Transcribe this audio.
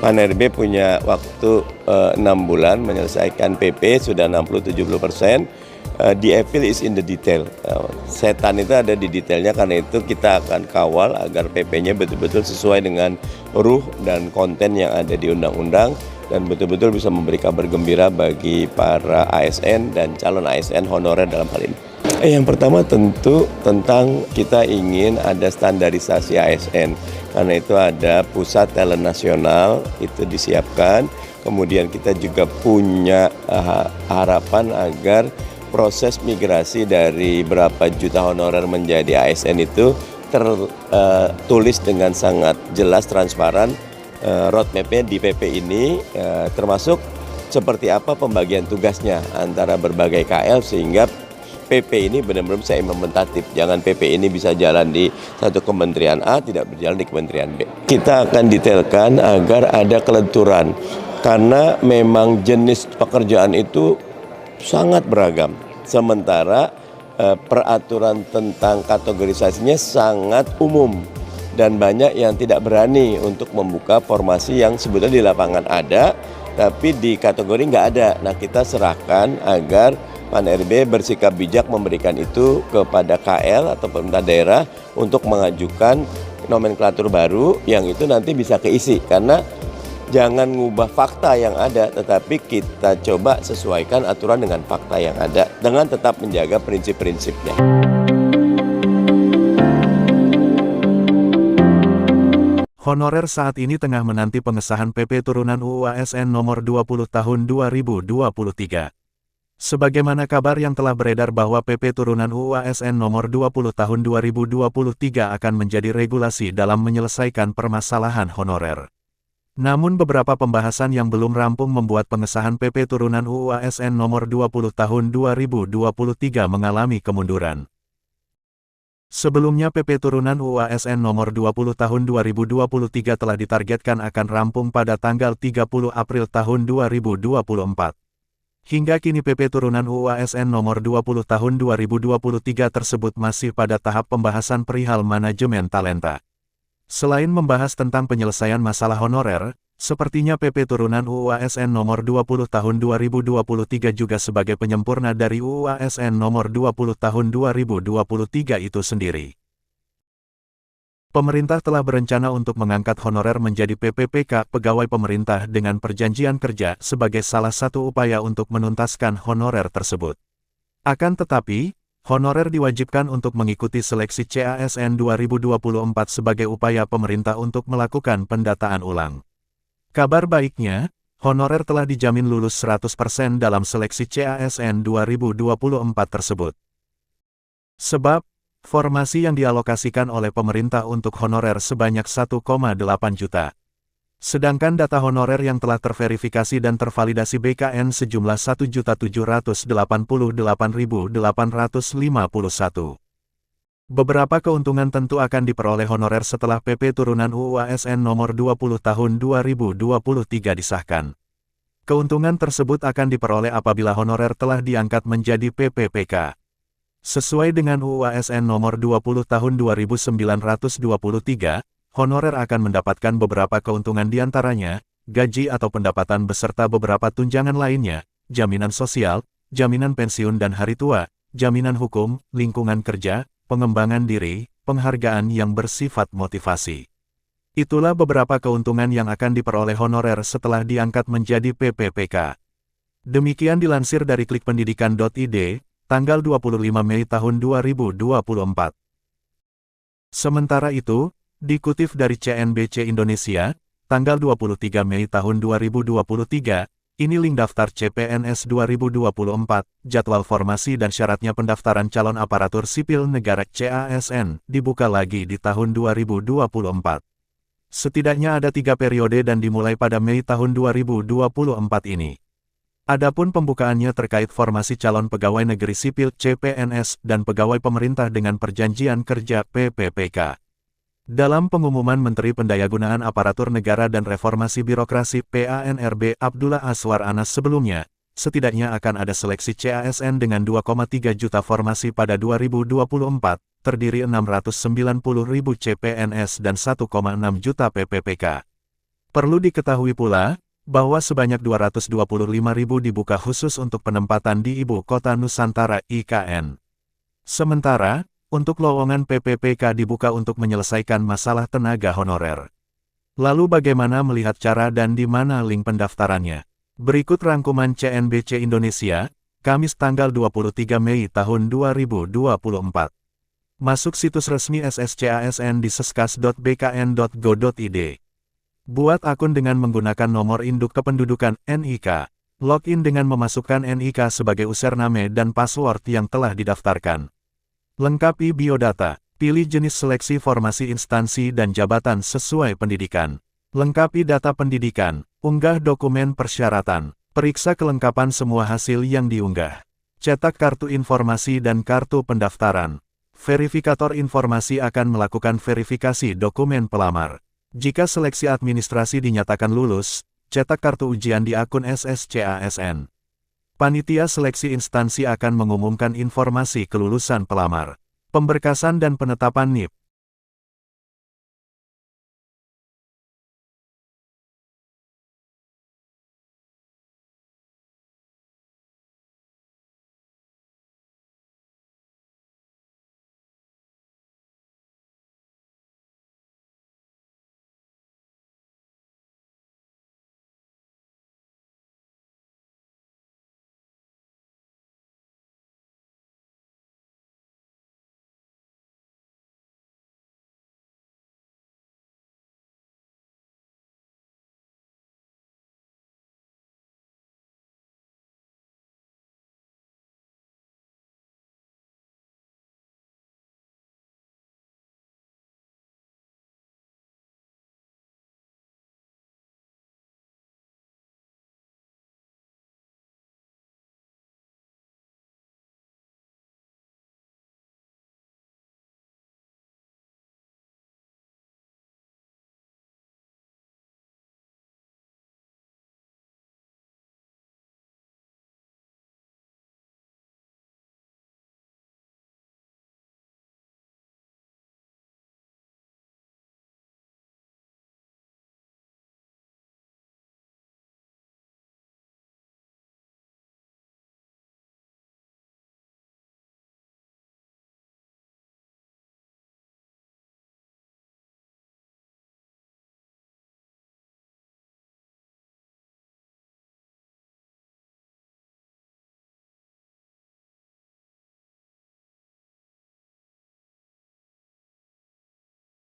PAN-RB punya waktu 6 bulan menyelesaikan PP, sudah 60-70%. The appeal is in the detail. Setan itu ada di detailnya, karena itu kita akan kawal agar PP-nya betul-betul sesuai dengan ruh dan konten yang ada di undang-undang dan betul-betul bisa memberi kabar gembira bagi para ASN dan calon ASN honorer dalam hal ini. Yang pertama tentu tentang kita ingin ada standarisasi ASN, karena itu ada pusat talent nasional itu disiapkan. Kemudian kita juga punya harapan agar proses migrasi dari berapa juta honorer menjadi ASN itu tertulis dengan sangat jelas, transparan, roadmap-nya di PP ini, termasuk seperti apa pembagian tugasnya antara berbagai KL, sehingga PP ini benar-benar bisa implementatif. Jangan PP ini bisa jalan di satu kementerian A, tidak berjalan di kementerian B. Kita akan detailkan agar ada kelenturan, karena memang jenis pekerjaan itu sangat beragam. Sementara peraturan tentang kategorisasinya sangat umum dan banyak yang tidak berani untuk membuka formasi yang sebetulnya di lapangan ada, tapi di kategori nggak ada. Nah, kita serahkan agar PAN-RB bersikap bijak memberikan itu kepada KL atau pemerintah daerah untuk mengajukan nomenklatur baru yang itu nanti bisa keisi, karena jangan ngubah fakta yang ada, tetapi kita coba sesuaikan aturan dengan fakta yang ada dengan tetap menjaga prinsip-prinsipnya. Honorer saat ini tengah menanti pengesahan PP Turunan UU ASN Nomor 20 Tahun 2023. Sebagaimana kabar yang telah beredar bahwa PP Turunan UU ASN Nomor 20 Tahun 2023 akan menjadi regulasi dalam menyelesaikan permasalahan honorer. Namun beberapa pembahasan yang belum rampung membuat pengesahan PP Turunan UU ASN Nomor 20 Tahun 2023 mengalami kemunduran. Sebelumnya PP Turunan UU ASN Nomor 20 Tahun 2023 telah ditargetkan akan rampung pada tanggal 30 April tahun 2024. Hingga kini PP Turunan UU ASN Nomor 20 Tahun 2023 tersebut masih pada tahap pembahasan perihal manajemen talenta. Selain membahas tentang penyelesaian masalah honorer, sepertinya PP Turunan UU ASN Nomor 20 Tahun 2023 juga sebagai penyempurna dari UU ASN Nomor 20 Tahun 2023 itu sendiri. Pemerintah telah berencana untuk mengangkat honorer menjadi PPPK pegawai pemerintah dengan perjanjian kerja sebagai salah satu upaya untuk menuntaskan honorer tersebut. Akan tetapi, honorer diwajibkan untuk mengikuti seleksi CASN 2024 sebagai upaya pemerintah untuk melakukan pendataan ulang. Kabar baiknya, honorer telah dijamin lulus 100% dalam seleksi CASN 2024 tersebut. Sebab, formasi yang dialokasikan oleh pemerintah untuk honorer sebanyak 1,8 juta. Sedangkan data honorer yang telah terverifikasi dan tervalidasi BKN sejumlah 1.788.851. Beberapa keuntungan tentu akan diperoleh honorer setelah PP Turunan UU ASN Nomor 20 Tahun 2023 disahkan. Keuntungan tersebut akan diperoleh apabila honorer telah diangkat menjadi PPPK. Sesuai dengan UU ASN Nomor 20 Tahun 2923, honorer akan mendapatkan beberapa keuntungan diantaranya, gaji atau pendapatan beserta beberapa tunjangan lainnya, jaminan sosial, jaminan pensiun dan hari tua, jaminan hukum, lingkungan kerja, pengembangan diri, penghargaan yang bersifat motivasi. Itulah beberapa keuntungan yang akan diperoleh honorer setelah diangkat menjadi PPPK. Demikian dilansir dari klikpendidikan.id, tanggal 25 Mei tahun 2024. Sementara itu, dikutip dari CNBC Indonesia, tanggal 23 Mei tahun 2023, ini link daftar CPNS 2024, jadwal formasi dan syaratnya pendaftaran calon aparatur sipil negara CASN, dibuka lagi di tahun 2024. Setidaknya ada 3 periode dan dimulai pada Mei tahun 2024 ini. Adapun pembukaannya terkait formasi calon pegawai negeri sipil CPNS dan pegawai pemerintah dengan perjanjian kerja PPPK. Dalam pengumuman Menteri Pendayagunaan Aparatur Negara dan Reformasi Birokrasi PANRB Abdullah Azwar Anas sebelumnya, setidaknya akan ada seleksi CASN dengan 2,3 juta formasi pada 2024, terdiri 690.000 CPNS dan 1,6 juta PPPK. Perlu diketahui pula, bahwa sebanyak 225.000 dibuka khusus untuk penempatan di Ibu Kota Nusantara (IKN). Sementara, untuk lowongan PPPK dibuka untuk menyelesaikan masalah tenaga honorer. Lalu bagaimana melihat cara dan di mana link pendaftarannya? Berikut rangkuman CNBC Indonesia, Kamis tanggal 23 Mei tahun 2024. Masuk situs resmi SSCASN di seskas.bkn.go.id. Buat akun dengan menggunakan nomor induk kependudukan (NIK). Login dengan memasukkan NIK sebagai username dan password yang telah didaftarkan. Lengkapi biodata. Pilih jenis seleksi formasi instansi dan jabatan sesuai pendidikan. Lengkapi data pendidikan. Unggah dokumen persyaratan. Periksa kelengkapan semua hasil yang diunggah. Cetak kartu informasi dan kartu pendaftaran. Verifikator informasi akan melakukan verifikasi dokumen pelamar. Jika seleksi administrasi dinyatakan lulus, cetak kartu ujian di akun SSCASN. Panitia seleksi instansi akan mengumumkan informasi kelulusan pelamar. Pemberkasan dan penetapan NIP.